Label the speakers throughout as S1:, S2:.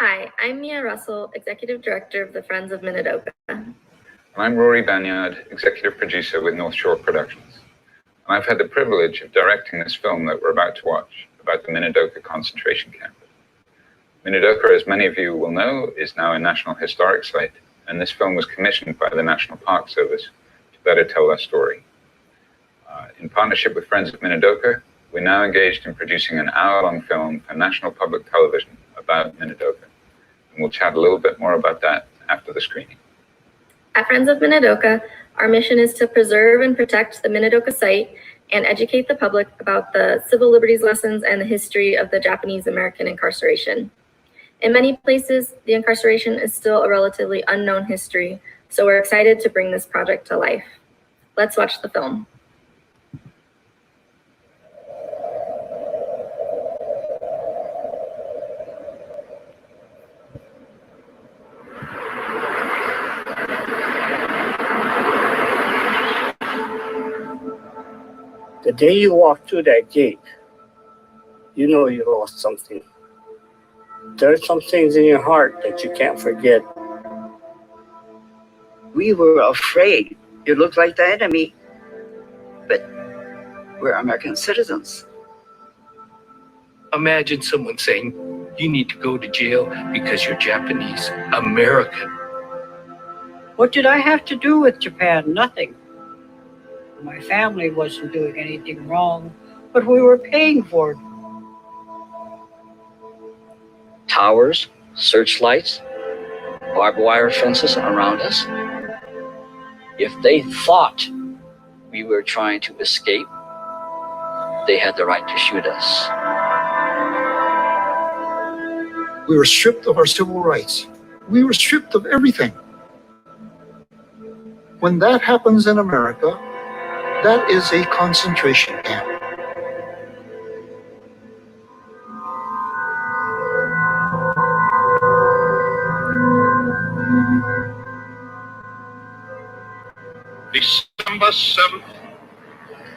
S1: Hi, I'm Mia Russell, Executive Director of the Friends of Minidoka.
S2: And I'm Rory Banyard, Executive Producer with North Shore Productions. And I've had the privilege of directing this film that we're about to watch about the Minidoka concentration camp. Minidoka, as many of you will know, is now a National Historic Site, and this film was commissioned by the National Park Service to better tell our story. In partnership with Friends of Minidoka, we're now engaged in producing an hour-long film for National Public Television about Minidoka. And we'll chat a little bit more about that after the screening.
S1: At Friends of Minidoka, our mission is to preserve and protect the Minidoka site and educate the public about the civil liberties lessons and the history of the Japanese American incarceration. In many places, the incarceration is still a relatively unknown history, so we're excited to bring this project to life. Let's watch the film.
S3: The day you walk through that gate, you know you lost something. There are some things in your heart that you can't forget.
S4: We were afraid. You look like the enemy, but we're American citizens.
S5: Imagine someone saying, you need to go to jail because you're Japanese American.
S6: What did I have to do with Japan? Nothing. My family wasn't doing anything wrong, but we were paying for it.
S7: Towers, searchlights, barbed wire fences around us. If they thought we were trying to escape, they had the right to shoot us.
S8: We were stripped of our civil rights. We were stripped of everything. When that happens in America, that is a concentration camp.
S9: December 7th,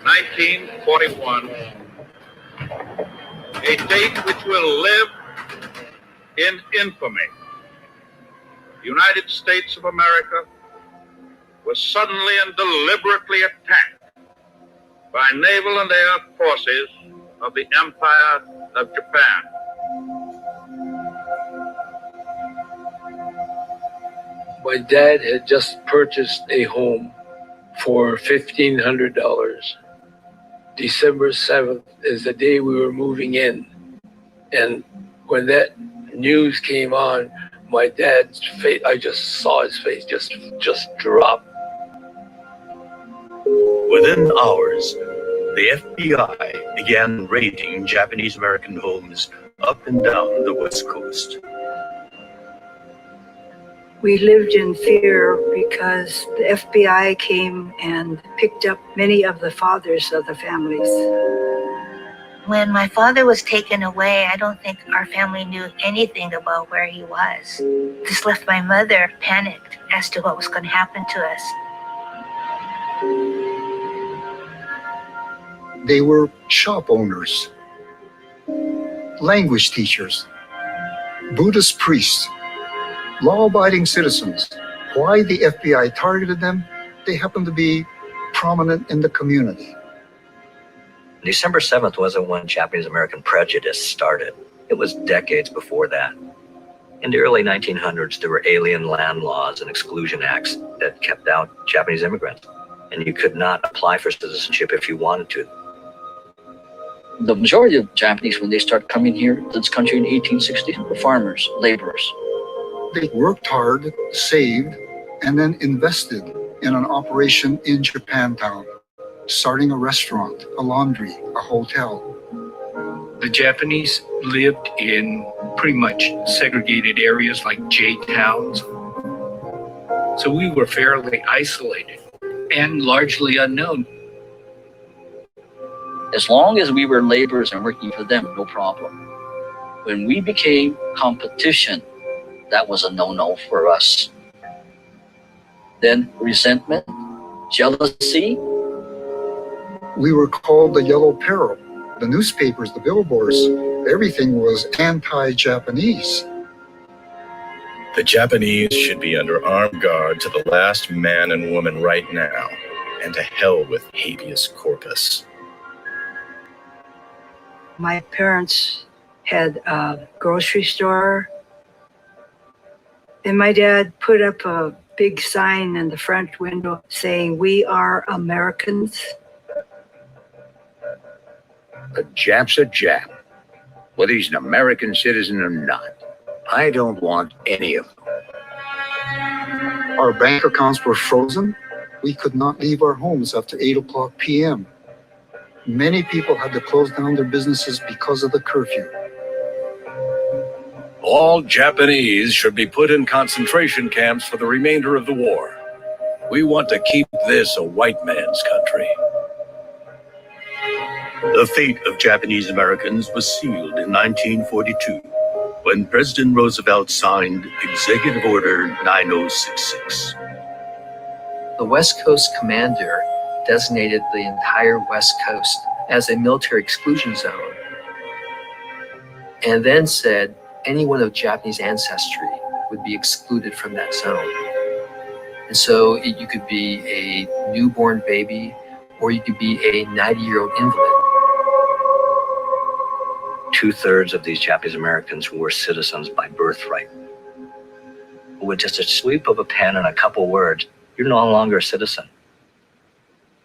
S9: 1941, a date which will live in infamy. The United States of America was suddenly and deliberately attacked by naval and air forces of the Empire of Japan.
S5: My dad had just purchased a home for $1,500. December 7th is the day we were moving in. And when that news came on, my dad's face, I just saw his face just drop.
S10: Within hours, the FBI began raiding Japanese American homes up and down the West Coast.
S6: We lived in fear because the FBI came and picked up many of the fathers of the families.
S11: When my father was taken away, I don't think our family knew anything about where he was. This left my mother panicked as to what was going to happen to us.
S8: They were shop owners, language teachers, Buddhist priests, law-abiding citizens. Why the FBI targeted them? They happened to be prominent in the community.
S12: December 7th wasn't when Japanese American prejudice started. It was decades before that. In the early 1900s, there were alien land laws and exclusion acts that kept out Japanese immigrants, and you could not apply for citizenship if you wanted to.
S7: The majority of Japanese, when they start coming here to this country in 1860, were farmers, laborers.
S8: They worked hard, saved, and then invested in an operation in Japantown, starting a restaurant, a laundry, a hotel.
S5: The Japanese lived in pretty much segregated areas like J towns. So we were fairly isolated and largely unknown.
S7: As long as we were laborers and working for them, no problem. When we became competition, that was a no-no for us. Then resentment, jealousy.
S8: We were called the Yellow Peril. The newspapers, the billboards, everything was anti-Japanese.
S10: The Japanese should be under armed guard to the last man and woman right now, and to hell with habeas corpus.
S6: My parents had a grocery store, and my dad put up a big sign in the front window saying, "We are Americans."
S13: A Jap's a Jap, whether he's an American citizen or not. I don't want any of them.
S8: Our bank accounts were frozen. We could not leave our homes after 8 o'clock p.m. Many people had to close down their businesses because of the curfew.
S10: All Japanese should be put in concentration camps for the remainder of the war. We want to keep this a white man's country. The fate of Japanese Americans was sealed in 1942 when President Roosevelt signed Executive Order 9066.
S14: The West Coast commander designated the entire West Coast as a military exclusion zone, and then said anyone of Japanese ancestry would be excluded from that zone. And so you could be a newborn baby, or you could be a 90-year-old invalid.
S12: 2/3 of these Japanese Americans were citizens by birthright. With just a sweep of a pen and a couple words, you're no longer a citizen.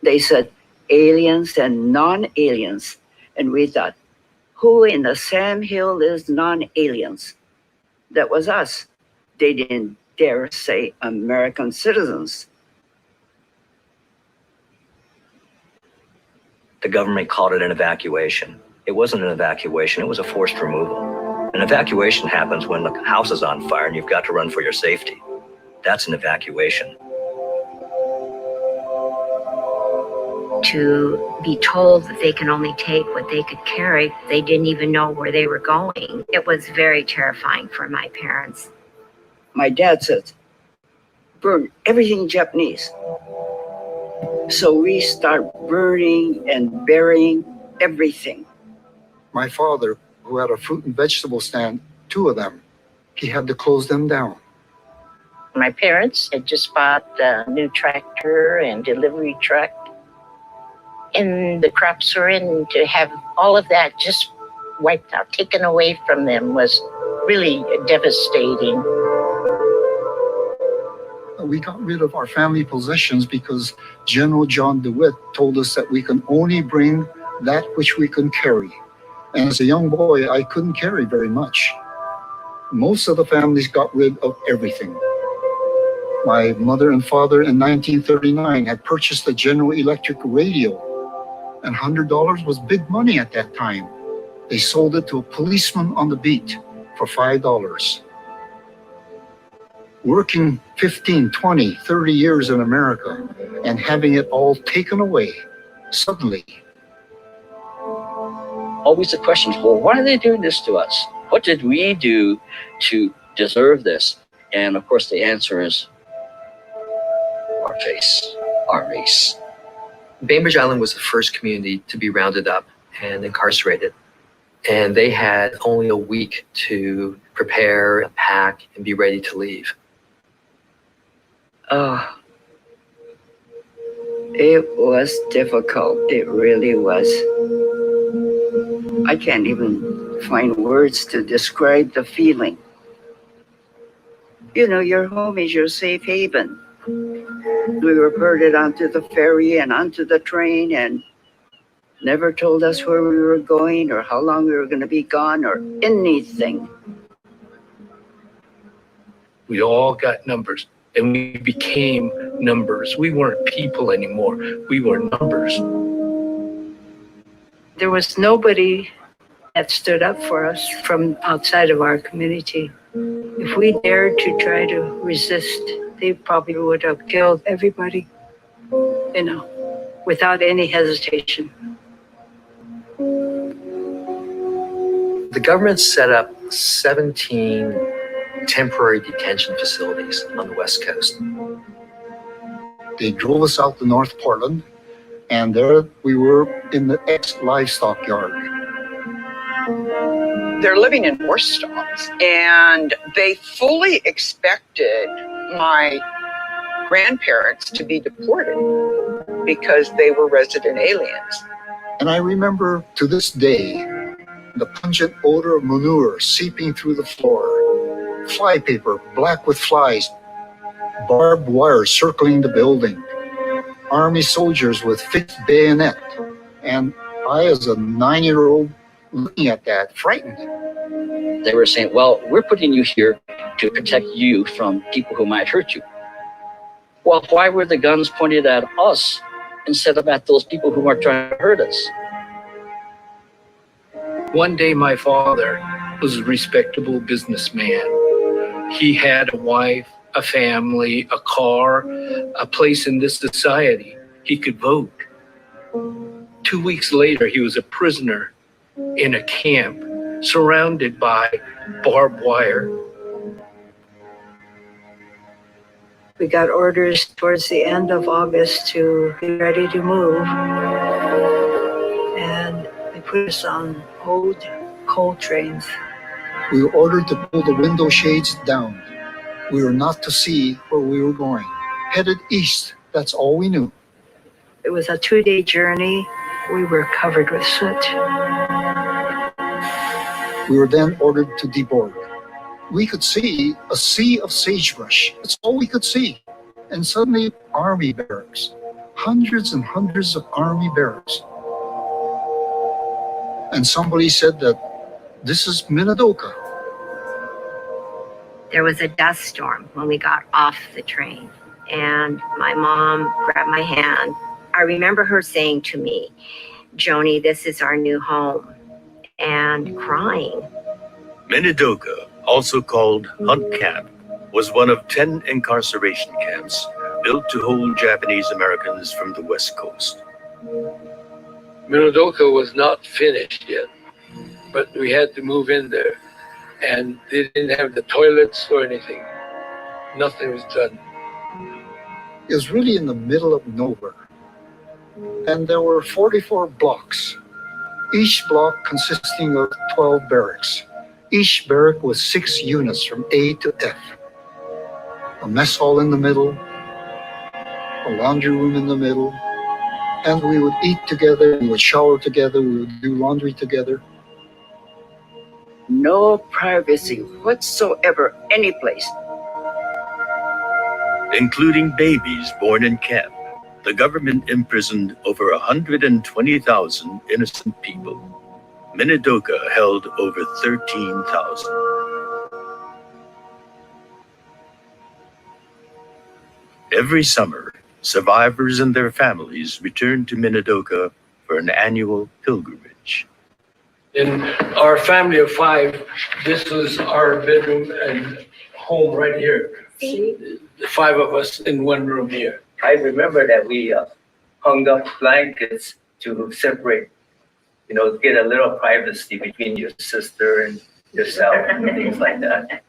S4: They said aliens and non-aliens. And we thought, who in the Sam Hill is non-aliens? That was us. They didn't dare say American citizens.
S12: The government called it an evacuation. It wasn't an evacuation, it was a forced removal. An evacuation happens when the house is on fire and you've got to run for your safety. That's an evacuation.
S15: To be told that they can only take what they could carry, they didn't even know where they were going. It was very terrifying for my parents.
S4: My dad said, burn everything Japanese. So we start burning and burying everything.
S8: My father, who had a fruit and vegetable stand, 2 of them, he had to close them down.
S16: My parents had just bought a new tractor and delivery truck, and the crops were in. To have all of that just wiped out, taken away from them, was really devastating.
S8: We got rid of our family possessions because General John DeWitt told us that we can only bring that which we can carry. And as a young boy, I couldn't carry very much. Most of the families got rid of everything. My mother and father in 1939 had purchased a General Electric radio, and $100 was big money at that time. They sold it to a policeman on the beat for $5. Working 15, 20, 30 years in America and having it all taken away suddenly.
S7: Always the questions, well, why are they doing this to us? What did we do to deserve this? And of course the answer is our face, our race.
S14: Bainbridge Island was the first community to be rounded up and incarcerated. And they had only a week to prepare, pack, and be ready to leave.
S4: Oh, it was difficult. It really was. I can't even find words to describe the feeling. You know, your home is your safe haven. We were herded onto the ferry and onto the train and never told us where we were going or how long we were going to be gone or anything.
S5: We all got numbers, and we became numbers. We weren't people anymore. We were numbers.
S6: There was nobody that stood up for us from outside of our community. If we dared to try to resist, they probably would have killed everybody, you know, without any hesitation.
S14: The government set up 17 temporary detention facilities on the West Coast.
S8: They drove us out to North Portland, and there we were in the ex-livestock yard.
S17: They're living in horse stalls, and they fully expected my grandparents to be deported because they were resident aliens.
S8: And I remember to this day the pungent odor of manure seeping through the floor, flypaper black with flies, barbed wire circling the building, army soldiers with fixed bayonet, and I, as a 9-year-old, looking at that, frightened.
S7: They were saying, well, we're putting you here to protect you from people who might hurt you. Well, why were the guns pointed at us instead of at those people who weren't trying to hurt us?
S5: One day, my father was a respectable businessman. He had a wife, a family, a car, a place in this society. He could vote. 2 weeks later, he was a prisoner in a camp surrounded by barbed wire.
S6: We got orders towards the end of August to be ready to move. And they put us on old coal trains.
S8: We were ordered to pull the window shades down. We were not to see where we were going. Headed east, that's all we knew.
S6: It was a 2-day journey. We were covered with soot.
S8: We were then ordered to deboard. We could see a sea of sagebrush. That's all we could see. And suddenly, army barracks. Hundreds and hundreds of army barracks. And somebody said that this is Minidoka.
S15: There was a dust storm when we got off the train, and my mom grabbed my hand. I remember her saying to me, "Joni, this is our new home," and crying.
S10: Minidoka, also called Hunt Camp, was one of 10 incarceration camps built to hold Japanese Americans from the West Coast.
S5: Minidoka was not finished yet, but we had to move in there. And they didn't have the toilets or anything. Nothing was done.
S8: It was really in the middle of nowhere. And there were 44 blocks, each block consisting of 12 barracks. Each barrack was 6 units from A to F. A mess hall in the middle, a laundry room in the middle, and we would eat together, we would shower together, we would do laundry together.
S4: No privacy whatsoever, any place.
S10: Including babies born in camp, the government imprisoned over 120,000 innocent people. Minidoka held over 13,000. Every summer, survivors and their families returned to Minidoka for an annual pilgrimage.
S5: In our family of 5, this was our bedroom and home right here. The 5 of us in one room here.
S18: I remember that we hung up blankets to separate, get a little privacy between your sister and yourself and things like that.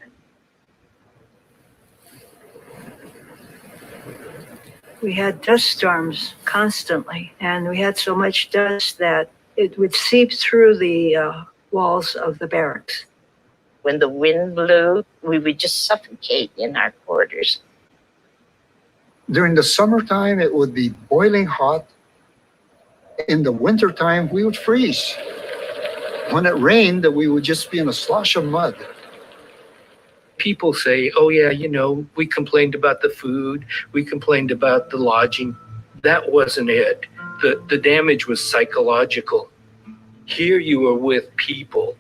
S6: We had dust storms constantly, and we had so much dust that it would seep through the walls of the barracks.
S16: When the wind blew, we would just suffocate in our quarters.
S8: During the summertime, it would be boiling hot. In the wintertime, we would freeze. When it rained, we would just be in a slosh of mud.
S5: People say, oh yeah, we complained about the food, we complained about the lodging. That wasn't it. The damage was psychological. Here you were with people,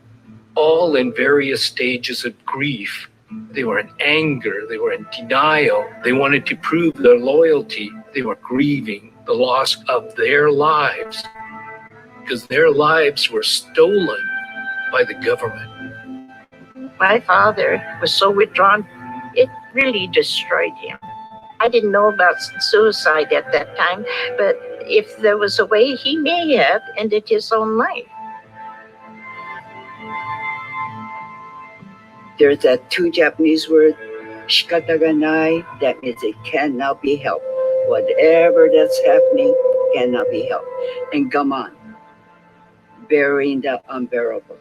S5: all in various stages of grief. They were in anger, they were in denial, they wanted to prove their loyalty, they were grieving the loss of their lives, because their lives were stolen by the government.
S16: My father was so withdrawn, it really destroyed him. I didn't know about suicide at that time, but if there was a way, he may have ended his own life.
S4: There's that 2 Japanese word, shikata ga nai, that means it cannot be helped. Whatever that's happening cannot be helped. And gaman, bearing the unbearable.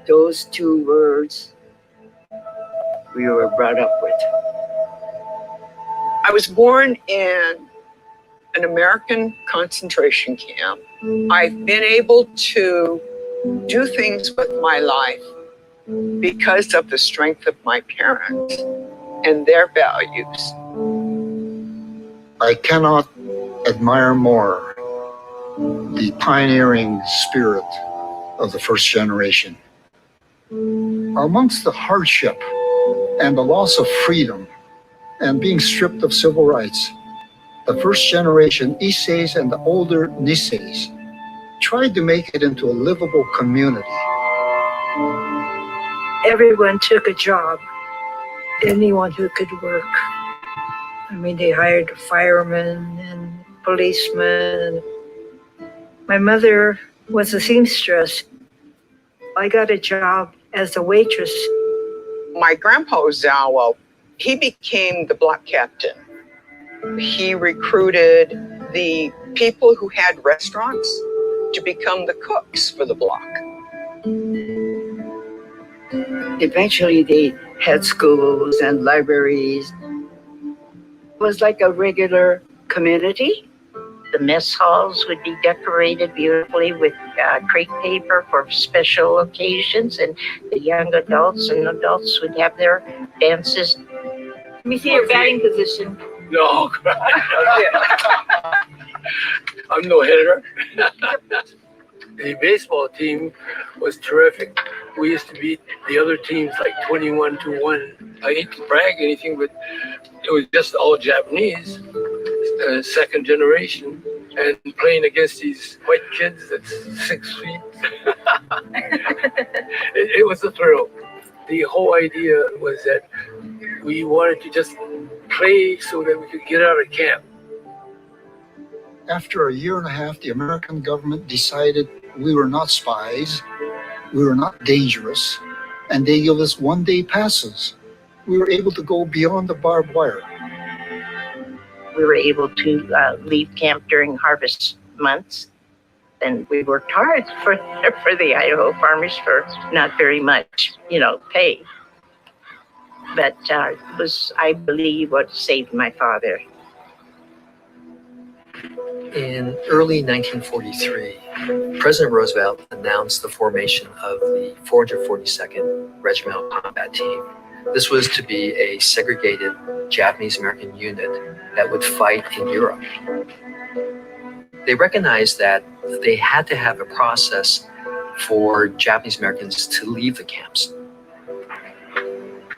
S4: those two words we were brought up with.
S17: I was born in an American concentration camp. I've been able to do things with my life because of the strength of my parents and their values.
S8: I cannot admire more the pioneering spirit of the first generation. Amongst the hardship and the loss of freedom and being stripped of civil rights, the first generation Isays and the older Nisays tried to make it into a livable community.
S6: Everyone took a job, anyone who could work. I mean, they hired firemen and policemen. My mother was a seamstress. I got a job as a waitress.
S17: My grandpa Ozawa, he became the block captain. He recruited the people who had restaurants to become the cooks for the block.
S4: Eventually, they had schools and libraries. It was like a regular community.
S16: The mess halls would be decorated beautifully with crepe paper for special occasions, and the young adults and adults would have their dances.
S6: Let me see your batting position.
S5: No, I'm no hitter. The baseball team was terrific. We used to beat the other teams like 21-1. I hate to brag anything, but it was just all Japanese, second generation, and playing against these white kids that's 6 feet. It was a thrill. The whole idea was that we wanted to just play so that we could get out of camp.
S8: After a year and a half, the American government decided we were not spies, we were not dangerous, and they gave us one-day passes. We were able to go beyond the barbed wire.
S16: We were able to leave camp during harvest months, and we worked hard for the Idaho farmers for not very much, pay. But it was, I believe, what saved my father.
S14: In early 1943, President Roosevelt announced the formation of the 442nd Regimental Combat Team. This was to be a segregated Japanese-American unit that would fight in Europe. They recognized that they had to have a process for Japanese-Americans to leave the camps.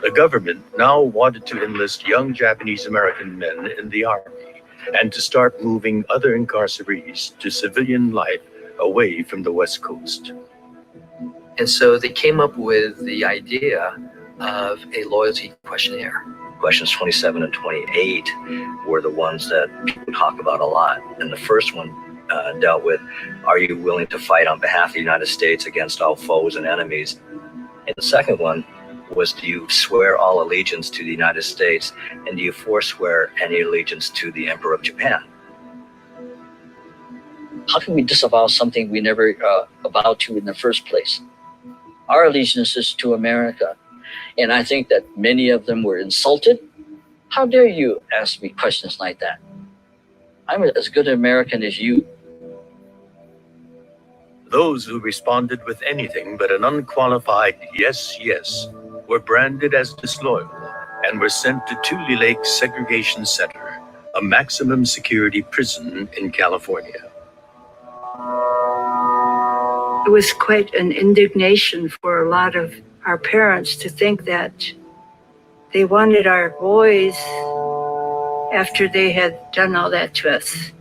S10: The government now wanted to enlist young Japanese-American men in the army and to start moving other incarcerees to civilian life away from the West Coast.
S14: And so they came up with the idea of a loyalty questionnaire.
S12: Questions 27 and 28 were the ones that people talk about a lot. And the first one dealt with, are you willing to fight on behalf of the United States against all foes and enemies? And the second one was, do you swear all allegiance to the United States, and do you forswear any allegiance to the Emperor of Japan?
S7: How can we disavow something we never avowed to in the first place? Our allegiance is to America, and I think that many of them were insulted. How dare you ask me questions like that? I'm as good an American as you.
S10: Those who responded with anything but an unqualified yes, yes, were branded as disloyal and were sent to Tule Lake Segregation Center, a maximum security prison in California.
S6: It was quite an indignation for a lot of our parents to think that they wanted our boys after they had done all that to us.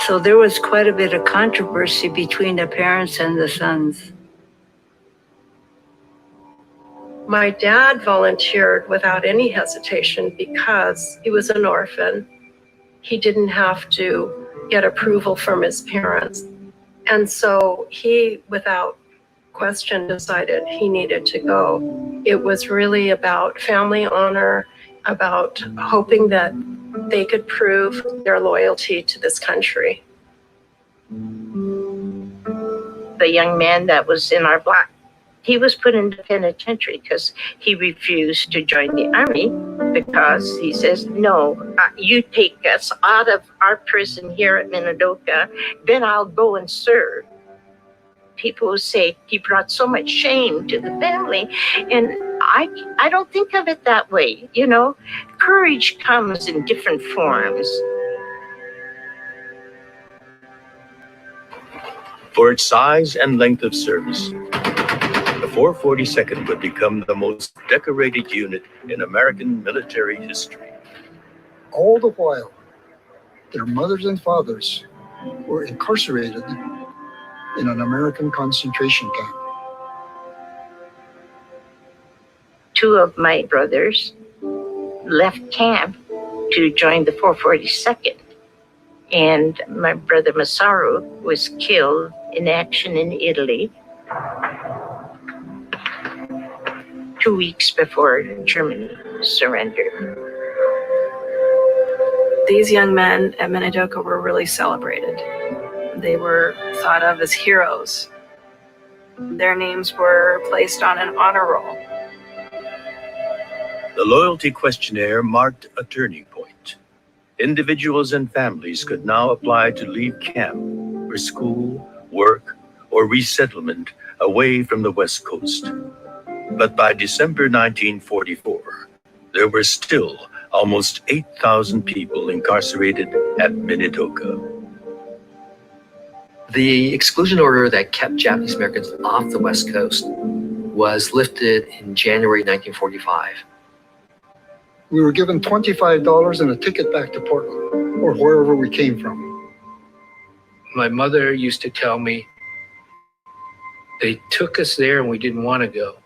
S6: So there was quite a bit of controversy between the parents and the sons.
S19: My dad volunteered without any hesitation because he was an orphan. He didn't have to get approval from his parents. And so he, without question, decided he needed to go. It was really about family honor, about hoping that they could prove their loyalty to this country.
S16: the young man that was in our block. He was put in the penitentiary because he refused to join the army because he says, no, you take us out of our prison here at Minidoka, then I'll go and serve. People say he brought so much shame to the family, and I don't think of it that way. You know, courage comes in different forms.
S10: For its size and length of service, the 442nd would become the most decorated unit in American military history.
S8: All the while, their mothers and fathers were incarcerated in an American concentration camp.
S16: Two of my brothers left camp to join the 442nd. And my brother Masaru was killed in action in Italy 2 weeks before Germany surrendered.
S20: These young men at Minidoka were really celebrated. They were thought of as heroes. Their names were placed on an honor roll.
S10: The loyalty questionnaire marked a turning point. Individuals and families could now apply to leave camp for school, work, or resettlement away from the West Coast. But by December 1944, there were still almost 8,000 people incarcerated at Minidoka.
S14: The exclusion order that kept Japanese Americans off the West Coast was lifted in January 1945.
S8: We were given $25 and a ticket back to Portland, or wherever we came from.
S5: My mother used to tell me they took us there and we didn't want to go.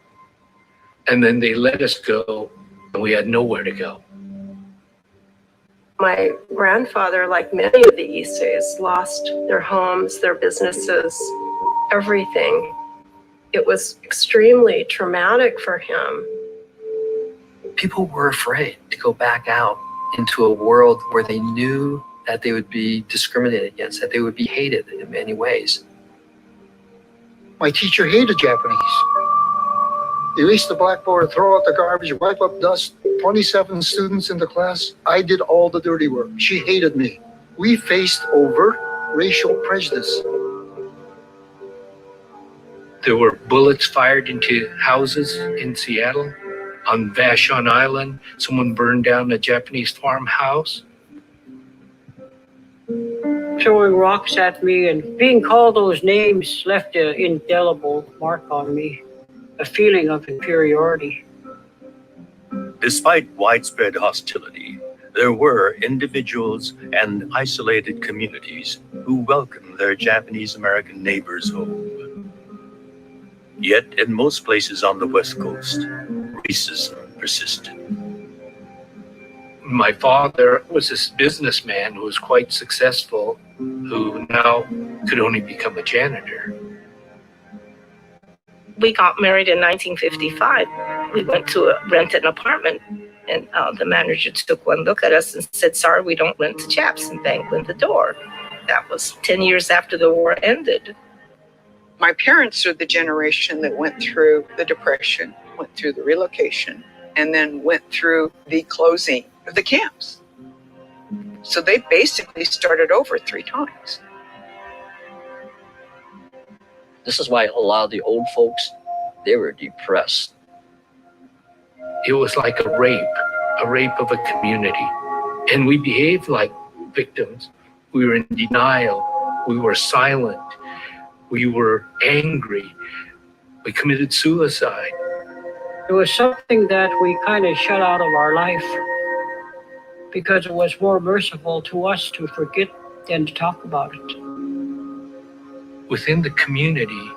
S5: And then they let us go and we had nowhere to go.
S19: My grandfather, like many of the Issei's, lost their homes, their businesses, everything. It was extremely traumatic for him.
S14: People were afraid to go back out into a world where they knew that they would be discriminated against, that they would be hated in many ways.
S8: My teacher hated Japanese. Erase the blackboard, throw out the garbage, wipe up dust. 27 students in the class. I did all the dirty work. She hated me. We faced overt racial prejudice.
S5: There were bullets fired into houses in Seattle. On Vashon Island, someone burned down a Japanese farmhouse.
S21: Throwing rocks at me and being called those names left an indelible mark on me, a feeling of inferiority.
S10: Despite widespread hostility, there were individuals and isolated communities who welcomed their Japanese American neighbors home. Yet, in most places on the West Coast, racism persisted.
S5: My father was this businessman who was quite successful, who now could only become a janitor.
S1: We got married in 1955. We went to rent an apartment, and the manager took one look at us and said, "Sorry, we don't rent to Japs," and banged in the door. That was 10 years after the war ended.
S17: My parents are the generation that went through the Depression, went through the relocation, and then went through the closing of the camps. So they basically started over 3 times.
S7: This is why a lot of the old folks, they were depressed.
S5: It was like a rape of a community. And we behaved like victims. We were in denial. We were silent. We were angry. We committed suicide.
S21: It was something that we kind of shut out of our life because it was more merciful to us to forget than to talk about it.
S5: Within the community,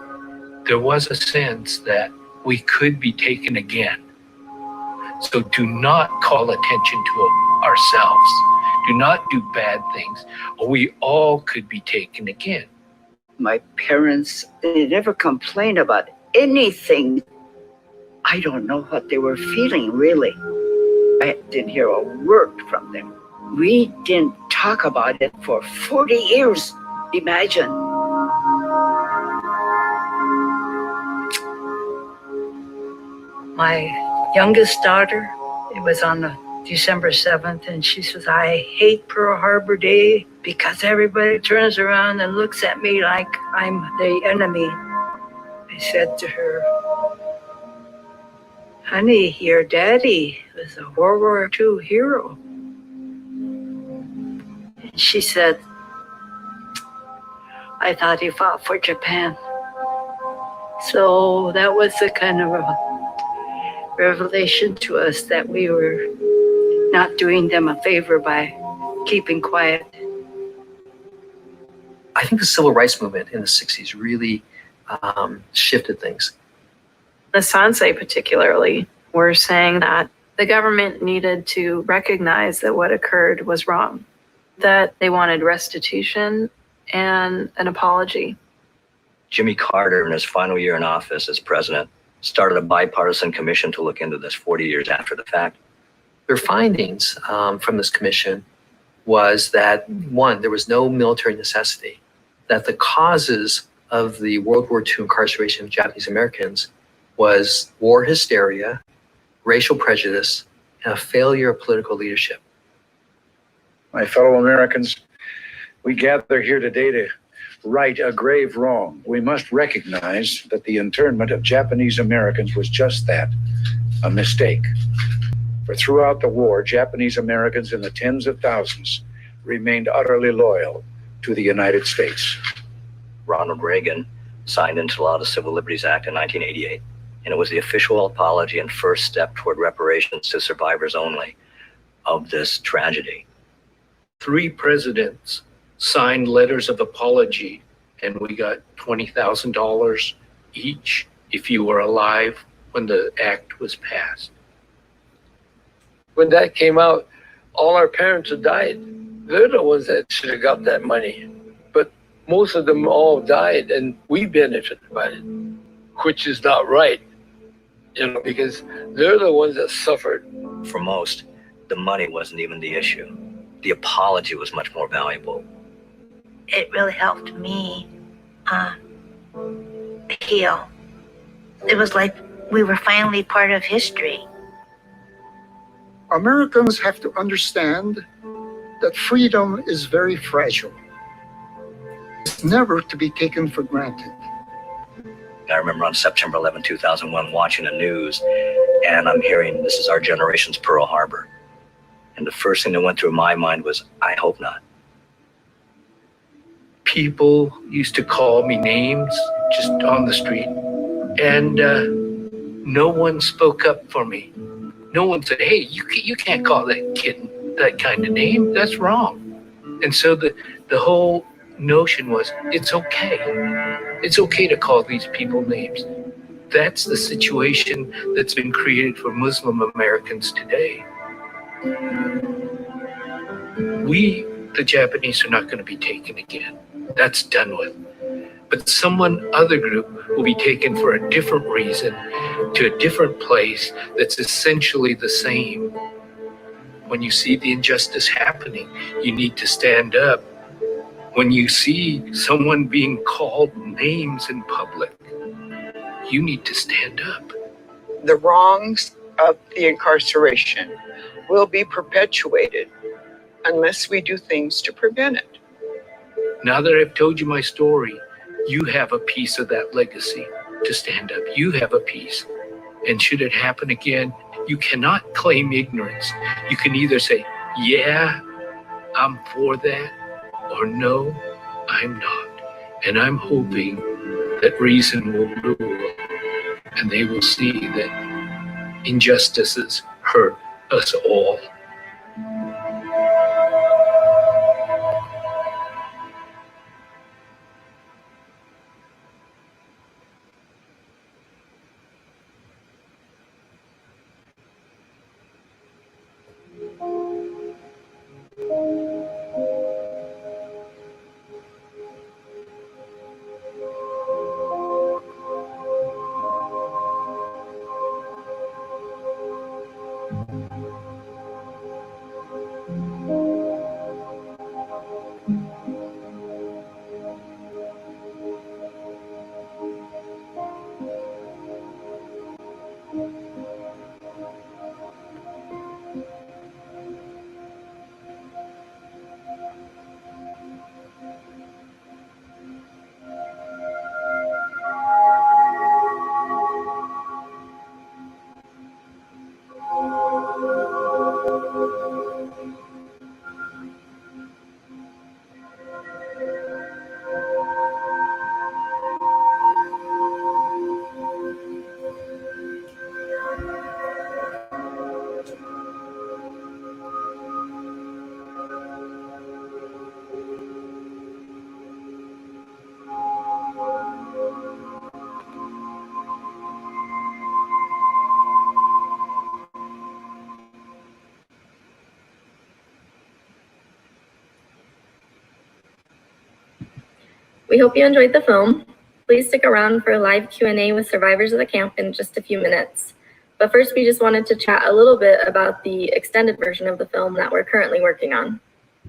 S5: there was a sense that we could be taken again. So do not call attention to ourselves. Do not do bad things, or we all could be taken again.
S4: My parents, they never complained about anything. I don't know what they were feeling, really. I didn't hear a word from them. We didn't talk about it for 40 years. Imagine.
S6: My youngest daughter, it was on the December 7th, and she says, I hate Pearl Harbor Day because everybody turns around and looks at me like I'm the enemy. I said to her, honey, your daddy was a World War II hero. And she said, I thought he fought for Japan. So that was a kind of a revelation to us that we were not doing them a favor by keeping quiet.
S14: I think the civil rights movement in the 60s really shifted things.
S20: The Sansei particularly were saying that the government needed to recognize that what occurred was wrong, that they wanted restitution and an apology.
S12: Jimmy Carter, in his final year in office as president, started a bipartisan commission to look into this 40 years after the fact.
S14: Their findings from this commission was that, one, there was no military necessity, that the causes of the World War II incarceration of Japanese Americans was war hysteria, racial prejudice, and a failure of political leadership.
S13: My fellow Americans, we gather here today to right a grave wrong. We must recognize that the internment of Japanese Americans was just that, a mistake. For throughout the war, Japanese Americans in the tens of thousands remained utterly loyal to the United States.
S12: Ronald Reagan signed into law the Civil Liberties Act in 1988, and it was the official apology and first step toward reparations to survivors only of this tragedy.
S5: 3 presidents signed letters of apology, and we got $20,000 each if you were alive when the act was passed. When that came out, all our parents had died. They're the ones that should have got that money. But most of them all died, and we benefited by it, which is not right, because they're the ones that suffered.
S12: For most, the money wasn't even the issue. The apology was much more valuable.
S11: It really helped me heal. It was like we were finally part of history.
S8: Americans have to understand that freedom is very fragile. It's never to be taken for granted.
S12: I remember on September 11, 2001, watching the news, and I'm hearing this is our generation's Pearl Harbor. And the first thing that went through my mind was, I hope not.
S5: People used to call me names just on the street, and no one spoke up for me. No one said, hey, you can't call that kid that kind of name. That's wrong. And so the whole notion was, it's okay. It's okay to call these people names. That's the situation that's been created for Muslim Americans today. We, the Japanese, are not going to be taken again. That's done with. But other group will be taken for a different reason to a different place that's essentially the same. When you see the injustice happening, you need to stand up. When you see someone being called names in public, you need to stand up.
S17: The wrongs of the incarceration will be perpetuated unless we do things to prevent it.
S5: Now that I've told you my story, you have a piece of that legacy to stand up. You have a piece. And should it happen again, you cannot claim ignorance. You can either say, yeah, I'm for that, or no, I'm not. And I'm hoping that reason will rule, and they will see that injustices hurt us all.
S1: We hope you enjoyed the film. Please stick around for a live Q&A with survivors of the camp in just a few minutes. But first, we just wanted to chat a little bit about the extended version of the film that we're currently working on.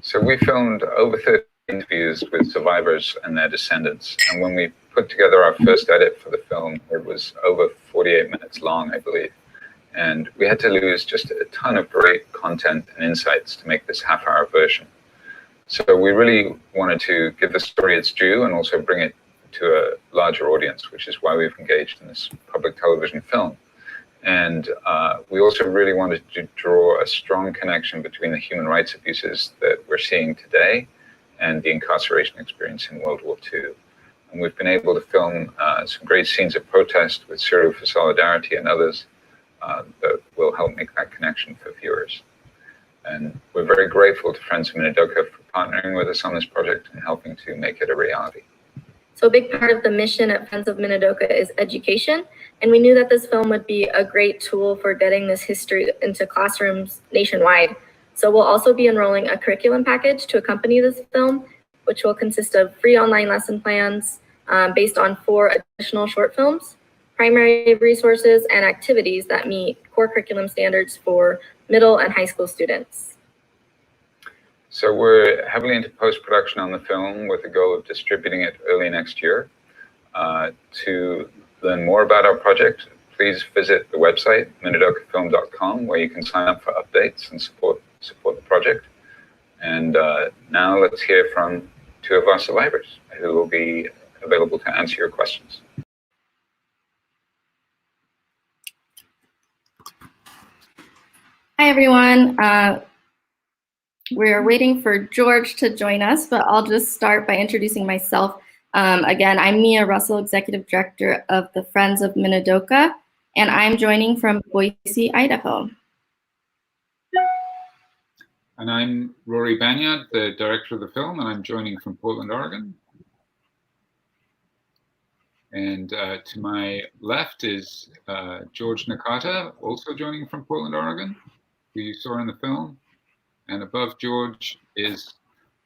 S2: So we filmed over 30 interviews with survivors and their descendants. And when we put together our first edit for the film, it was over 48 minutes long, I believe. And we had to lose just a ton of great content and insights to make this half-hour version. So we really wanted to give the story its due and also bring it to a larger audience, which is why we've engaged in this public television film. And we also really wanted to draw a strong connection between the human rights abuses that we're seeing today and the incarceration experience in World War II. And we've been able to film some great scenes of protest with Syria for Solidarity and others that will help make that connection for viewers. And we're very grateful to Friends of Minidoka for partnering with us on this project and helping to make it a reality.
S1: So a big part of the mission at Friends of Minidoka is education, and we knew that this film would be a great tool for getting this history into classrooms nationwide. So we'll also be enrolling a curriculum package to accompany this film, which will consist of free online lesson plans based on 4 additional short films, primary resources, and activities that meet core curriculum standards for middle and high school students.
S2: So we're heavily into post-production on the film with the goal of distributing it early next year. To learn more about our project, please visit the website, minidokafilm.com, where you can sign up for updates and support the project. And now let's hear from 2 of our survivors who will be available to answer your questions.
S22: Hi, everyone. We're waiting for George to join us, but I'll just start by introducing myself. Again, I'm Mia Russell, Executive Director of the Friends of Minidoka, and I'm joining from Boise, Idaho.
S23: And I'm Rory Banyard, the director of the film, and I'm joining from Portland, Oregon. And to my left is George Nakata, also joining from Portland, Oregon, who you saw in the film. And above George is,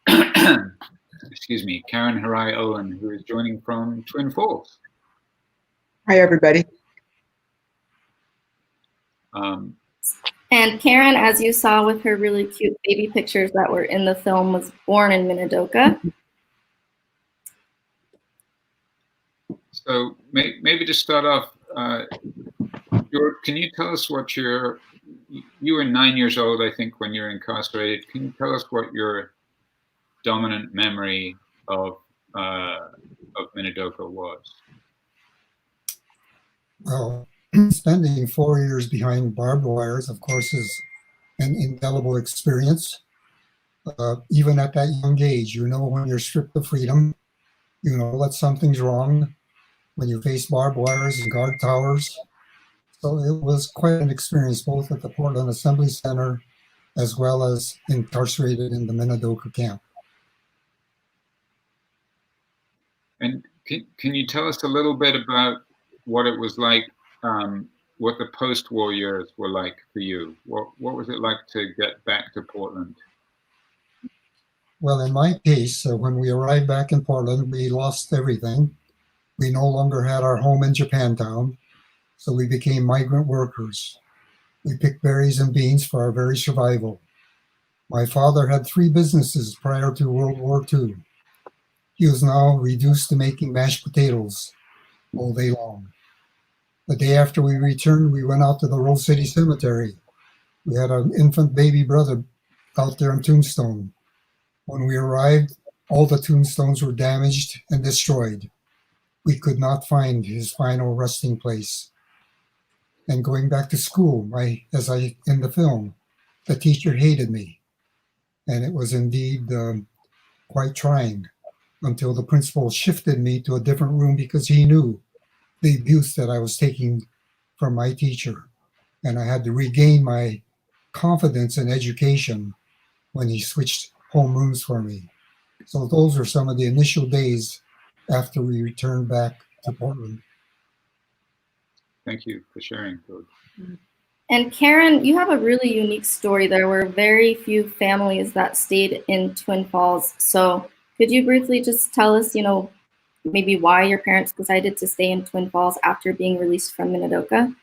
S23: excuse me, Karen Harai Owen, who is joining from Twin Falls.
S24: Hi, everybody.
S22: And Karen, as you saw with her really cute baby pictures that were in the film, was born in Minidoka.
S23: So maybe to start off, George, can you tell us what you were 9 years old, I think, when you were incarcerated. Can you tell us what your dominant memory of Minidoka was?
S8: Well, spending 4 years behind barbed wires, of course, is an indelible experience. Even at that young age, you know when you're stripped of freedom, you know that something's wrong when you face barbed wires and guard towers. So it was quite an experience, both at the Portland Assembly Center as well as incarcerated in the Minidoka camp.
S23: And can you tell us a little bit about what it was like, what the post-war years were like for you? What was it like to get back to Portland?
S8: Well, in my case, when we arrived back in Portland, we lost everything. We no longer had our home in Japantown, so we became migrant workers. We picked berries and beans for our very survival. My father had 3 businesses prior to World War II. He was now reduced to making mashed potatoes all day long. The day after we returned, we went out to the Rose City Cemetery. We had an infant baby brother out there on Tombstone. When we arrived, all the tombstones were damaged and destroyed. We could not find his final resting place. And going back to school, as in the film, the teacher hated me. And it was indeed quite trying until the principal shifted me to a different room because he knew the abuse that I was taking from my teacher. And I had to regain my confidence in education when he switched homerooms for me. So those were some of the initial days after we returned back to Portland.
S23: Thank you for sharing, George.
S22: And Karen, you have a really unique story. There were very few families that stayed in Twin Falls. So could you briefly just tell us, maybe why your parents decided to stay in Twin Falls after being released from Minidoka?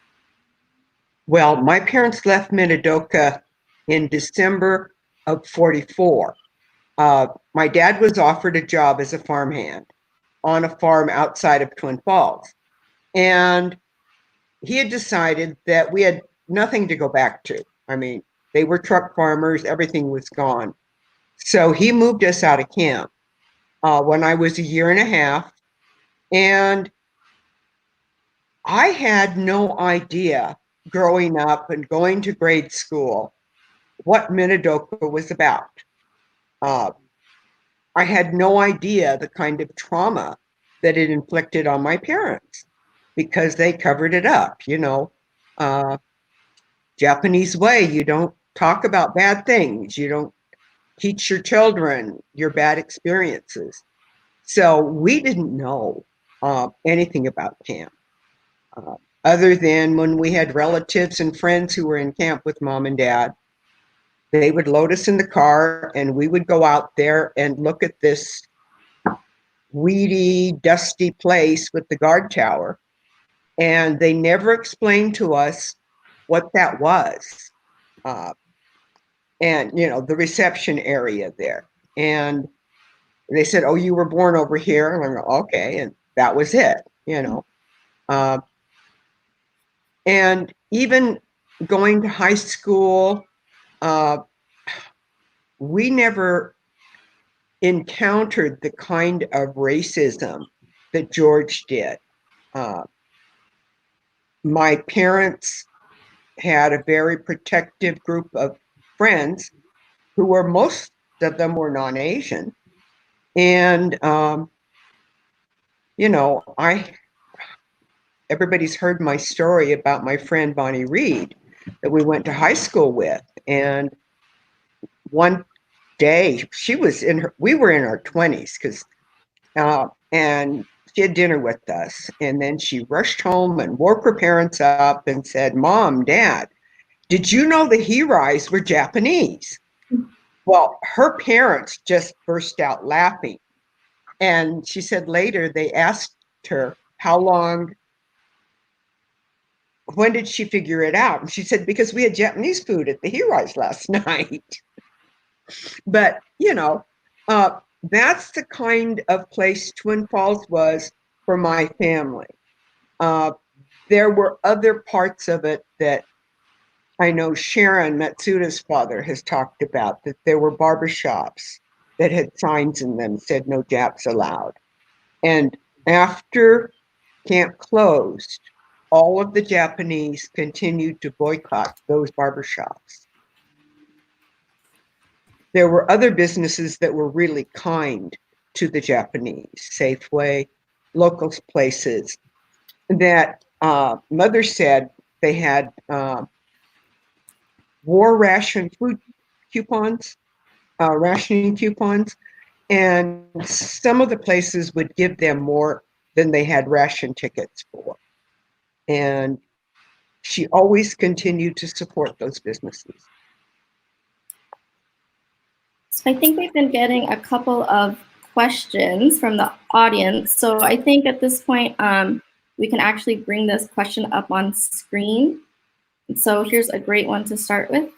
S24: Well, my parents left Minidoka in December of 44. My dad was offered a job as a farmhand on a farm outside of Twin Falls. And he had decided that we had nothing to go back to. I mean, they were truck farmers, everything was gone. So he moved us out of camp when I was a year and a half. And I had no idea growing up and going to grade school what Minidoka was about. I had no idea the kind of trauma that it inflicted on my parents because they covered it up, you know. Japanese way, you don't talk about bad things. You don't teach your children your bad experiences. So we didn't know anything about camp, other than when we had relatives and friends who were in camp with mom and dad. They would load us in the car and we would go out there and look at this weedy, dusty place with the guard tower. And they never explained to us what that was. And, you know, the reception area there. And they said, oh, you were born over here. And I'm like, okay. And that was it, you know. And even going to high school, we never encountered the kind of racism that George did. My parents had a very protective group of friends who were, most of them were non-Asian. And, you know, everybody's heard my story about my friend Bonnie Reed that we went to high school with. And one day we were in our 20s and she had dinner with us. And then she rushed home and woke her parents up and said, Mom, Dad, did you know the Hirais were Japanese? Well, her parents just burst out laughing. And she said later they asked her when did she figure it out? And she said, because we had Japanese food at the Hirais last night. But, you know, that's the kind of place Twin Falls was for my family. There were other parts of it that I know Sharon Matsuda's father has talked about, that there were barbershops that had signs in them said no Japs allowed. And after camp closed, all of the Japanese continued to boycott those barbershops. There were other businesses that were really kind to the Japanese, Safeway, local places, that Mother said they had war ration food coupons, rationing coupons, and some of the places would give them more than they had ration tickets for. And she always continued to support those businesses.
S22: So I think we've been getting a couple of questions from the audience. So I think at this point, we can actually bring this question up on screen. So here's a great one to start with.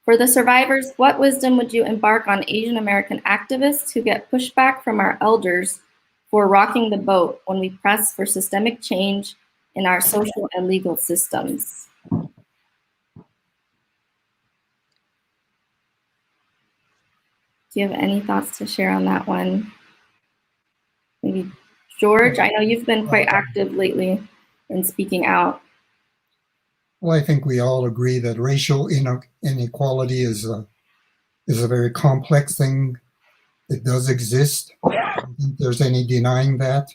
S22: For the survivors, what wisdom would you embark on Asian American activists who get pushback from our elders for rocking the boat when we press for systemic change in our social and legal systems? Do you have any thoughts to share on that one? Maybe George, I know you've been quite active lately in speaking out.
S8: Well, I think we all agree that racial inequality is a very complex thing. It does exist. I don't think there's any denying that.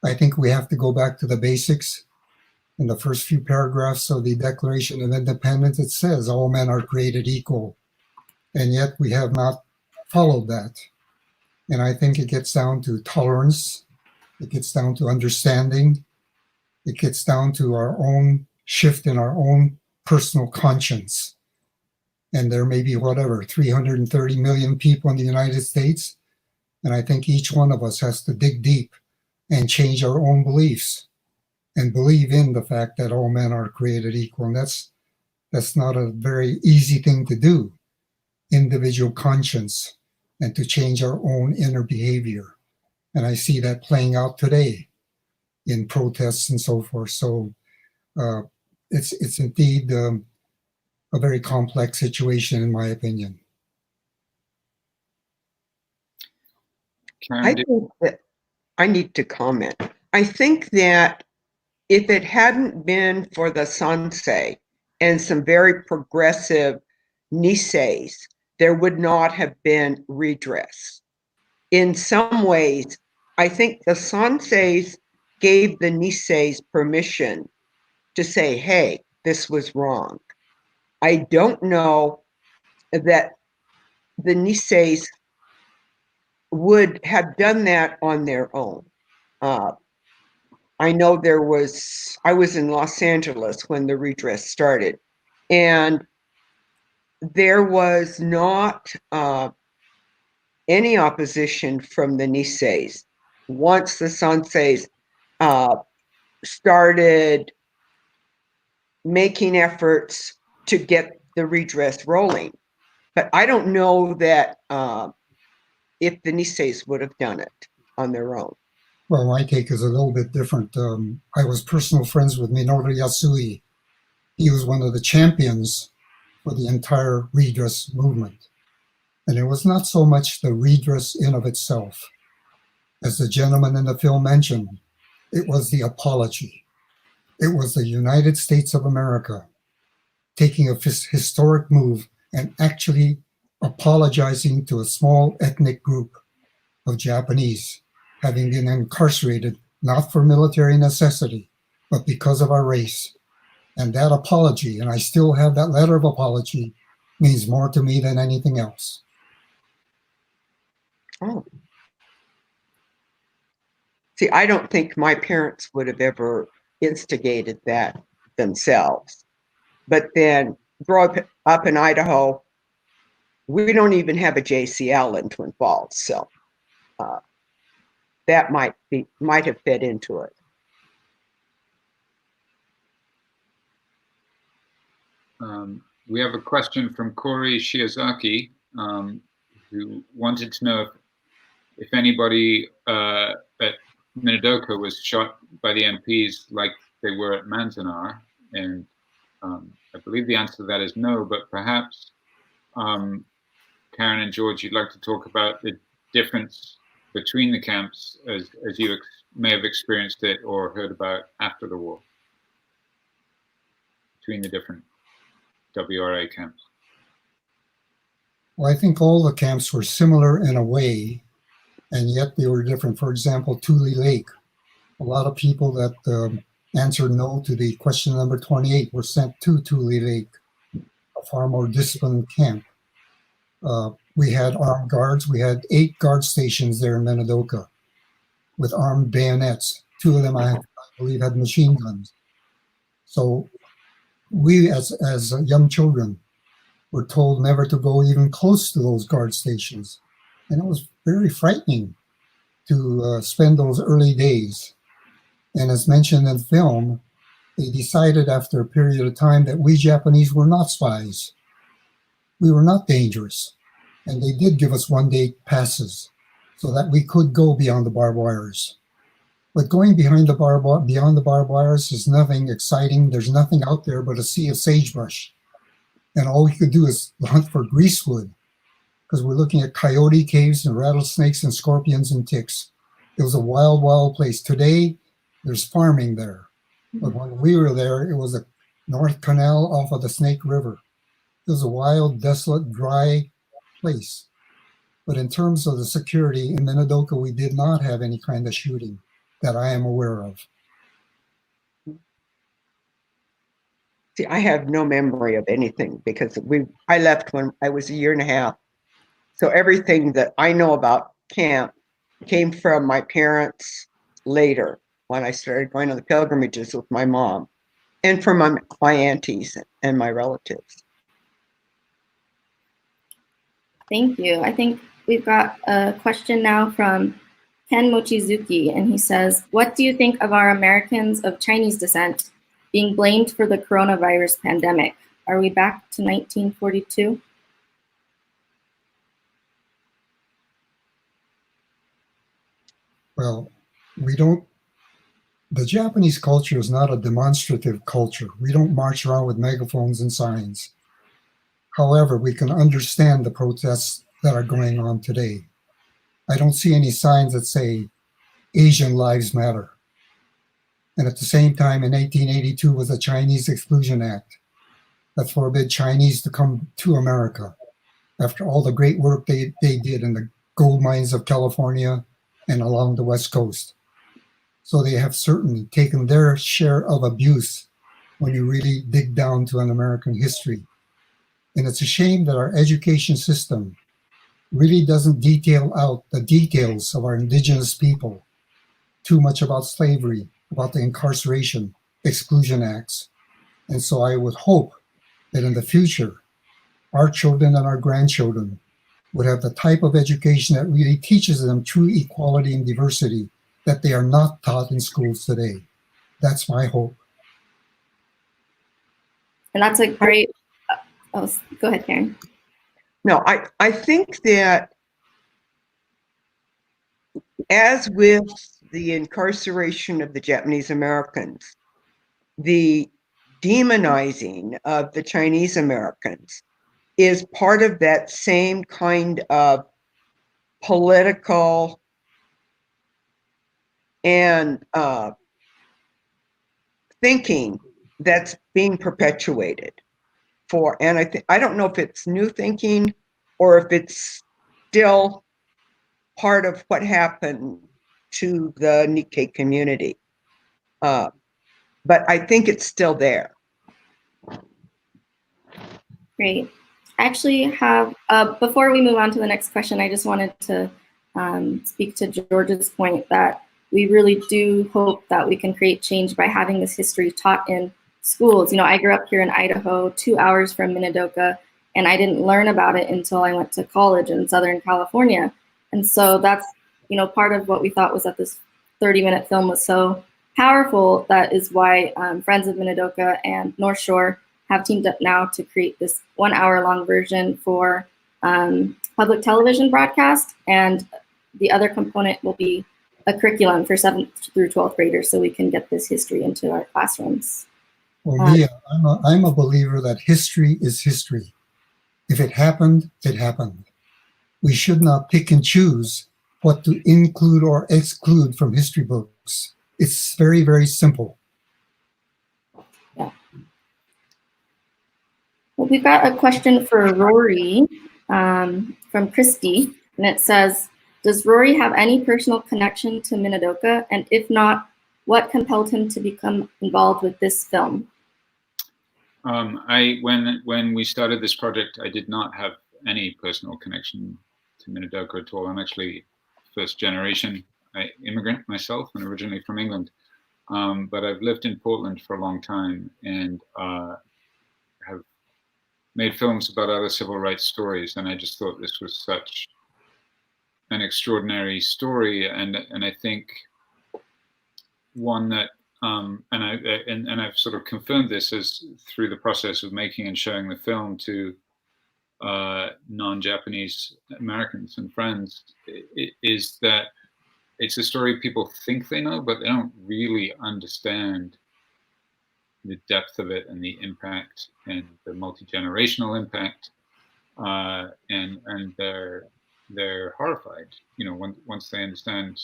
S8: I think we have to go back to the basics. In the first few paragraphs of the Declaration of Independence, it says all men are created equal. And yet we have not followed that. And I think it gets down to tolerance. It gets down to understanding. It gets down to our own shift in our own personal conscience. And there may be 330 million people in the United States. And I think each one of us has to dig deep and change our own beliefs and believe in the fact that all men are created equal. And that's not a very easy thing to do, individual conscience, and to change our own inner behavior. And I see that playing out today in protests and so forth. So it's indeed a very complex situation, in my opinion.
S24: I think that I need to comment. I think that if it hadn't been for the Sansei and some very progressive Niseis, there would not have been redress. In some ways, I think the Sanseis gave the Niseis permission to say, hey, this was wrong. I don't know that the Niseis would have done that on their own. I know I was in Los Angeles when the redress started, and there was not any opposition from the Niseis. Once the Sanseis started making efforts to get the redress rolling. But I don't know that if the Niseis would have done it on their own.
S8: Well, my take is a little bit different. I was personal friends with Minoru Yasui. He was one of the champions for the entire redress movement. And it was not so much the redress in of itself. As the gentleman in the film mentioned, it was the apology. It was the United States of America taking a historic move and actually apologizing to a small ethnic group of Japanese having been incarcerated, not for military necessity, but because of our race. And that apology, and I still have that letter of apology, means more to me than anything else.
S24: Oh. See, I don't think my parents would have ever instigated that themselves. But then, growing up in Idaho, we don't even have a JCL in Twin Falls, so that might have fit into it.
S23: We have a question from Corey Shiozaki, who wanted to know if anybody at Minidoka was shot by the MPs like they were at Manzanar, and I believe the answer to that is no, but perhaps Karen and George, you'd like to talk about the difference between the camps as you may have experienced it or heard about after the war, between the different WRA camps.
S8: Well, I think all the camps were similar in a way, and yet they were different. For example, Tule Lake, a lot of people that answered no to the question number 28 were sent to Tule Lake, a far more disciplined camp. We had armed guards. We had 8 guard stations there in Minidoka with armed bayonets. 2 of them, I believe, had machine guns. So we, as young children, were told never to go even close to those guard stations. And it was very frightening to spend those early days. And as mentioned in the film, they decided after a period of time that we Japanese were not spies. We were not dangerous. And they did give us one-day passes so that we could go beyond the barbed wires. But going beyond the barbed wires is nothing exciting. There's nothing out there but a sea of sagebrush. And all we could do is hunt for greasewood, because we're looking at coyote caves and rattlesnakes and scorpions and ticks. It was a wild, wild place. Today, there's farming there. But when we were there, it was a North Canal off of the Snake River. It was a wild, desolate, dry place. But in terms of the security in Minidoka, we did not have any kind of shooting that I am aware of.
S24: See, I have no memory of anything because I left when I was 1.5 years. So everything that I know about camp came from my parents later when I started going on the pilgrimages with my mom and from my aunties and my relatives.
S22: Thank you. I think we've got a question now from Ken Mochizuki, and he says, what do you think of our Americans of Chinese descent being blamed for the coronavirus pandemic? Are we back to 1942?
S8: Well, the Japanese culture is not a demonstrative culture. We don't march around with megaphones and signs. However, we can understand the protests that are going on today. I don't see any signs that say Asian lives matter. And at the same time, in 1882 was the Chinese Exclusion Act that forbid Chinese to come to America after all the great work they did in the gold mines of California and along the West Coast. So they have certainly taken their share of abuse when you really dig down to an American history. And it's a shame that our education system really doesn't detail out the details of our indigenous people, too much about slavery, about the incarceration, exclusion acts. And so I would hope that in the future, our children and our grandchildren would have the type of education that really teaches them true equality and diversity that they are not taught in schools today. That's my hope.
S22: And that's a great, oh, go ahead, Karen.
S24: No, I think that as with the incarceration of the Japanese Americans, the demonizing of the Chinese Americans is part of that same kind of political and thinking that's being perpetuated and I don't know if it's new thinking or if it's still part of what happened to the Nikkei community. But I think it's still there.
S22: Great. I actually have, before we move on to the next question, I just wanted to speak to George's point that we really do hope that we can create change by having this history taught in schools. You know, I grew up here in Idaho, 2 hours from Minidoka, and I didn't learn about it until I went to college in Southern California. And so that's, you know, part of what we thought was that this 30-minute film was so powerful. That is why Friends of Minidoka and North Shore have teamed up now to create this 1 hour long version for public television broadcast. And the other component will be a curriculum for 7th through 12th graders so we can get this history into our classrooms.
S8: Well, Leah, I'm a believer that history is history. If it happened, it happened. We should not pick and choose what to include or exclude from history books. It's very, very simple.
S22: Yeah. Well, we've got a question for Rory from Christy, and it says, does Rory have any personal connection to Minidoka? And if not, what compelled him to become involved with this film?
S23: When we started this project, I did not have any personal connection to Minidoka at all. I'm actually first generation immigrant myself and originally from England. But I've lived in Portland for a long time and have made films about other civil rights stories. And I just thought this was such an extraordinary story. And I think one that, and I've sort of confirmed this as through the process of making and showing the film to non-Japanese Americans and friends, is that it's a story people think they know, but they don't really understand the depth of it and the impact and the multi-generational impact, and they're horrified, you know, once they understand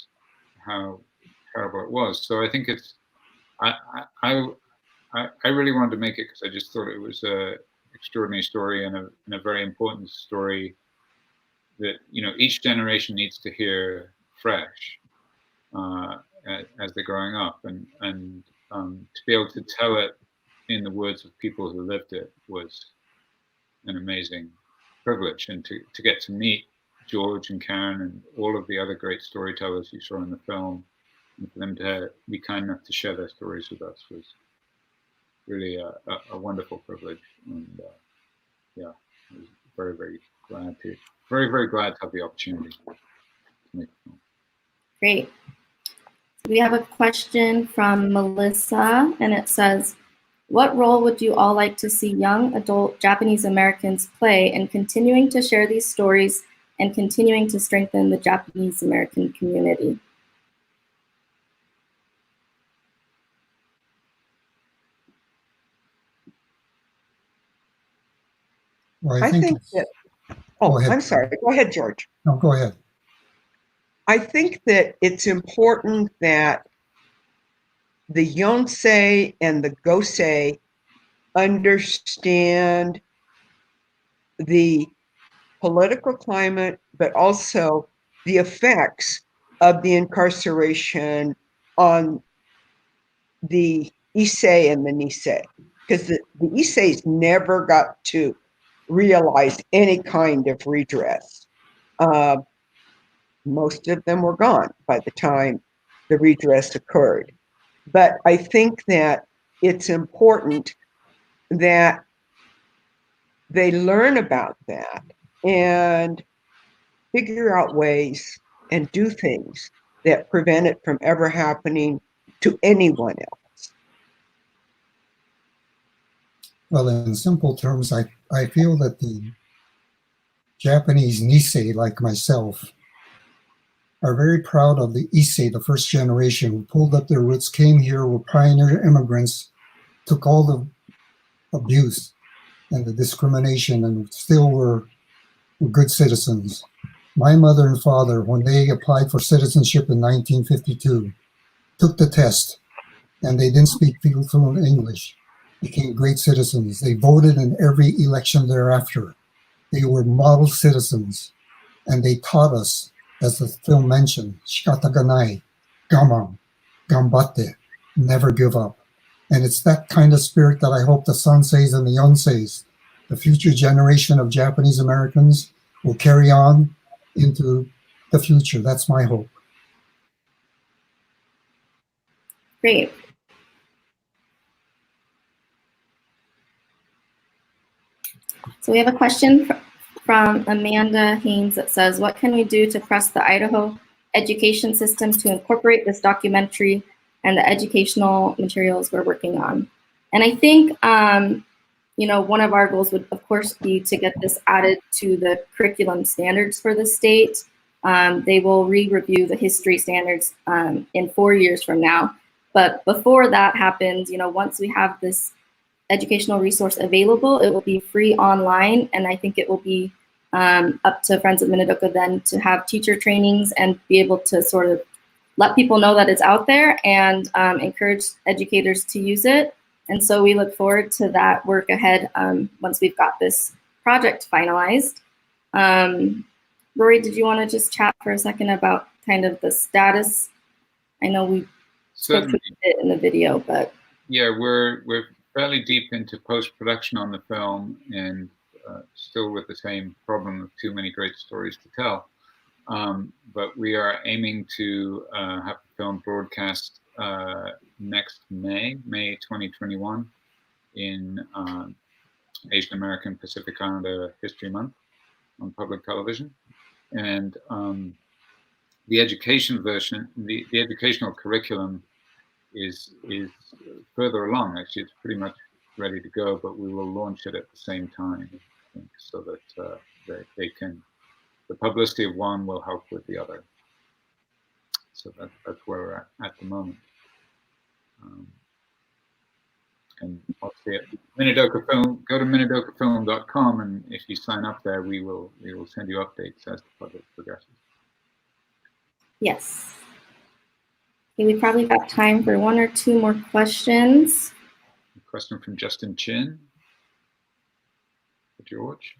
S23: how terrible it was. So I think it's I really wanted to make it because I just thought it was a extraordinary story and a very important story that, you know, each generation needs to hear fresh as they're growing up, and to be able to tell it in the words of people who lived it was an amazing privilege, and to get to meet George and Karen and all of the other great storytellers you saw in the film, and for them to be kind enough to share their stories with us was really a wonderful privilege. And yeah, I was very, very glad to very, very glad to have the opportunity to make a film.
S22: Great. We have a question from Melissa, and it says, what role would you all like to see young adult Japanese Americans play in continuing to share these stories and continuing to strengthen the Japanese American community?
S24: I think that, oh, I'm sorry. Go ahead, George.
S8: No, go ahead.
S24: I think that it's important that the Yonsei and the Gosei understand the political climate, but also the effects of the incarceration on the Issei and the Nisei. Because the Isseis never got to realize any kind of redress. Most of them were gone by the time the redress occurred. But I think that it's important that they learn about that and figure out ways and do things that prevent it from ever happening to anyone else.
S8: Well, in simple terms, I feel that the Japanese Nisei, like myself, are very proud of the Issei, the first generation, who pulled up their roots, came here, were pioneer immigrants, took all the abuse and the discrimination, and still were good citizens. My mother and father, when they applied for citizenship in 1952, took the test, and they didn't speak fluent English, became great citizens. They voted in every election thereafter. They were model citizens, and they taught us, as the film mentioned, shikata ga nai, gaman, gambatte, never give up. And it's that kind of spirit that I hope the Sanseis and the Yonseis, the future generation of Japanese Americans, will carry on into the future. That's my hope.
S22: Great. So we have a question from Amanda Haynes that says, what can we do to press the Idaho education system to incorporate this documentary and the educational materials we're working on? And I think, you know, one of our goals would, of course, be to get this added to the curriculum standards for the state. They will re-review the history standards in 4 years from now. But before that happens, you know, once we have this educational resource available, it will be free online, and I think it will be up to Friends of Minidoka then to have teacher trainings and be able to sort of let people know that it's out there and encourage educators to use it. And so we look forward to that work ahead once we've got this project finalized. Rory, did you want to just chat for a second about kind of the status? I know we spoke a bit in the video, but
S23: yeah, we're fairly deep into post-production on the film, and still with the same problem of too many great stories to tell. But we are aiming to have the film broadcast next May 2021 in Asian American Pacific Islander History Month on public television. And the education version, the educational curriculum is further along. Actually, it's pretty much ready to go, but we will launch it at the same time, I think, so that they can, the publicity of one will help with the other. So that's where we're at the moment. And obviously at Minidoka Film, go to minidokafilm.com, and if you sign up there, we will send you updates as the project progresses.
S22: yes. Okay, we probably got time for 1 or 2 more questions.
S23: A question from Justin Chin. For George.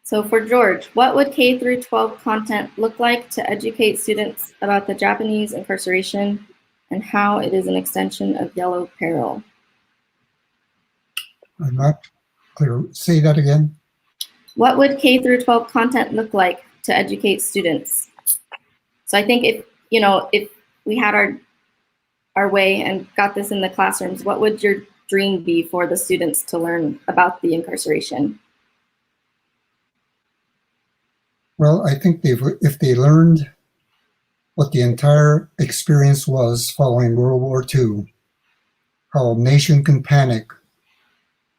S22: So for George, what would K through 12 content look like to educate students about the Japanese incarceration and how it is an extension of Yellow Peril?
S8: I'm not clear. Say that again.
S22: What would K through 12 content look like to educate students? So I think if we had our way and got this in the classrooms, what would your dream be for the students to learn about the incarceration?
S8: Well, I think if they learned what the entire experience was following World War II, how a nation can panic,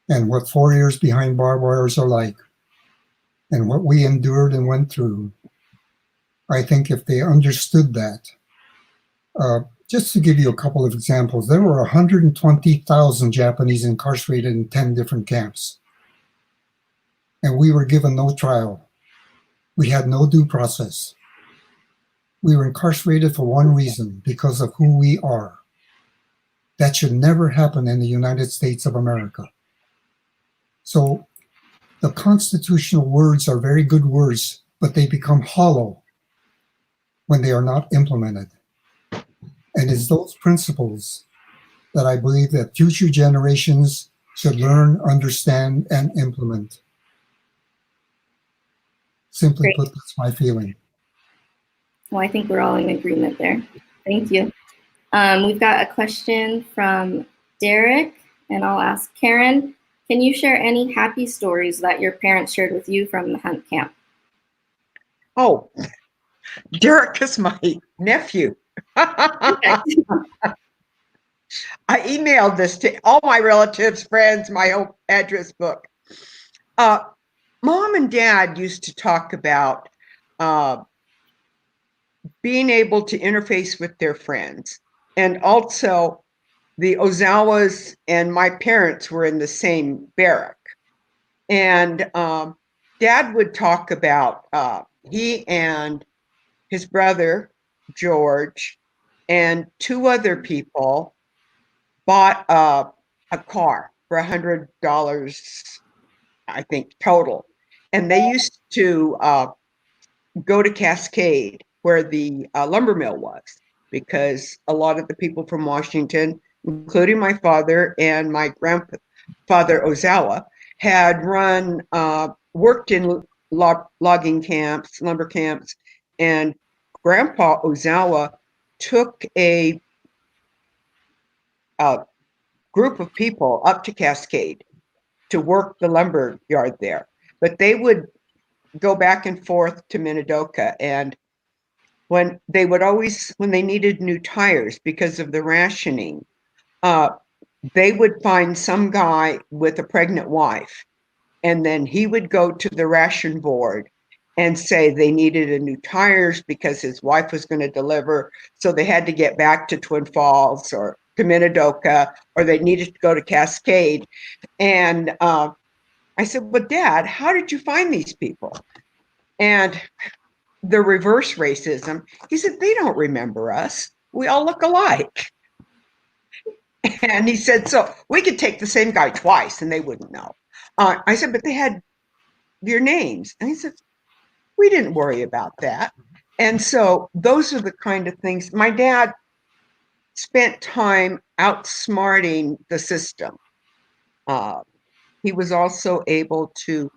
S8: and what 4 years behind barbed wires are like, and what we endured and went through, I think if they understood that, just to give you a couple of examples, there were 120,000 Japanese incarcerated in 10 different camps. And we were given no trial. We had no due process. We were incarcerated for one reason, because of who we are. That should never happen in the United States of America. So the constitutional words are very good words, but they become hollow when they are not implemented. And it's those principles that I believe that future generations should learn, understand, and implement. Simply put, that's my feeling.
S22: Well, I think we're all in agreement there. Thank you. We've got a question from Derek, and I'll ask Karen, can you share any happy stories that your parents shared with you from the hunt camp?
S24: Oh, Derek is my nephew. I emailed this to all my relatives, friends, my whole address book. Mom and Dad used to talk about being able to interface with their friends. And also, the Ozawas and my parents were in the same barrack. And Dad would talk about he and his brother, George, and two other people bought a car for $100, I think, total. And they used to go to Cascade, where the lumber mill was, because a lot of the people from Washington, including my father and my grandfather Ozawa, had worked in logging camps, lumber camps, and Grandpa Ozawa took a group of people up to Cascade to work the lumber yard there. But they would go back and forth to Minidoka, and when they needed new tires because of the rationing, they would find some guy with a pregnant wife, and then he would go to the ration board and say they needed new tires because his wife was going to deliver, so they had to get back to Twin Falls or to Minidoka, or they needed to go to Cascade. And I said, but Dad, how did you find these people? And the reverse racism, he said, they don't remember us. We all look alike. And he said, so we could take the same guy twice and they wouldn't know. I said, but they had your names. And he said, we didn't worry about that. And so those are the kind of things. My dad spent time outsmarting the system. He was also able to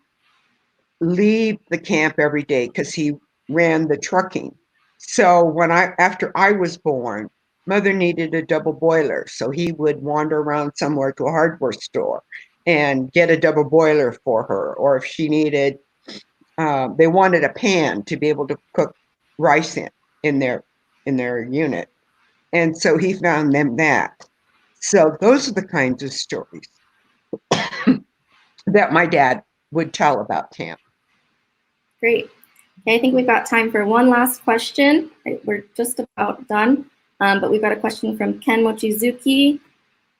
S24: leave the camp every day because he ran the trucking. So after I was born, Mother needed a double boiler. So he would wander around somewhere to a hardware store and get a double boiler for her. Or if she needed, they wanted a pan to be able to cook rice in their unit. And so he found them that. So those are the kinds of stories that my dad would tell about camp.
S22: Great. Okay, I think we've got time for one last question. We're just about done, but we've got a question from Ken Mochizuki,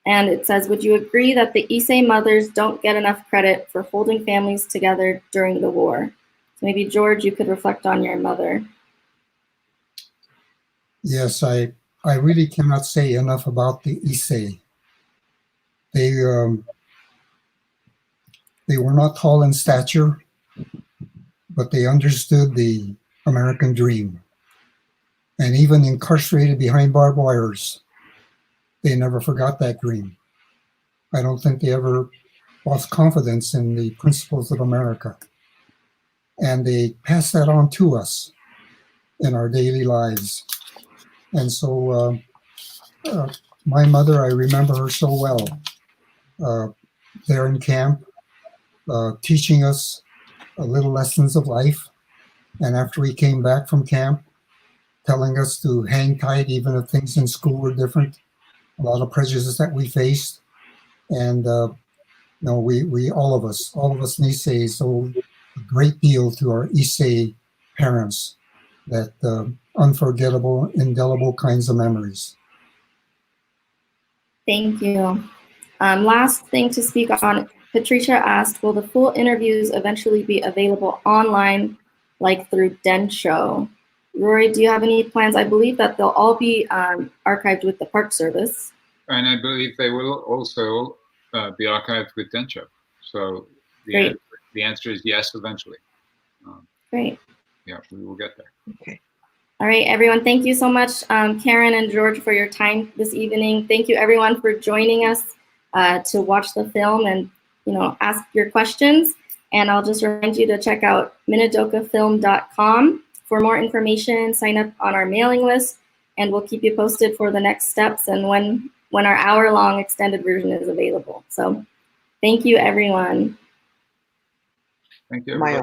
S22: and it says, would you agree that the Issei mothers don't get enough credit for holding families together during the war? So maybe, George, you could reflect on your mother.
S8: Yes, I really cannot say enough about the Issei. They were not tall in stature, but they understood the American dream. And even incarcerated behind barbed wires, they never forgot that dream. I don't think they ever lost confidence in the principles of America. And they passed that on to us in our daily lives. And so my mother, I remember her so well. there in camp, teaching us little lessons of life. And after we came back from camp, telling us to hang tight even if things in school were different. A lot of prejudices that we faced. And we all of us in East Bay owe a great deal to our East Bay parents, that unforgettable, indelible kinds of memories.
S22: Thank you. Last thing to speak on, Patricia asked, will the full interviews eventually be available online, like through Densho? Rory, do you have any plans? I believe that they'll all be archived with the Park Service.
S23: And I believe they will also be archived with Densho. So the answer is yes, eventually.
S22: Great.
S23: Yeah, we will get there.
S24: Okay.
S22: All right, everyone. Thank you so much, Karen and George, for your time this evening. Thank you, everyone, for joining us to watch the film and ask your questions. And I'll just remind you to check out minidokafilm.com for more information. Sign up on our mailing list, and we'll keep you posted for the next steps and when our hour-long extended version is available. So, thank you, everyone.
S23: Thank you.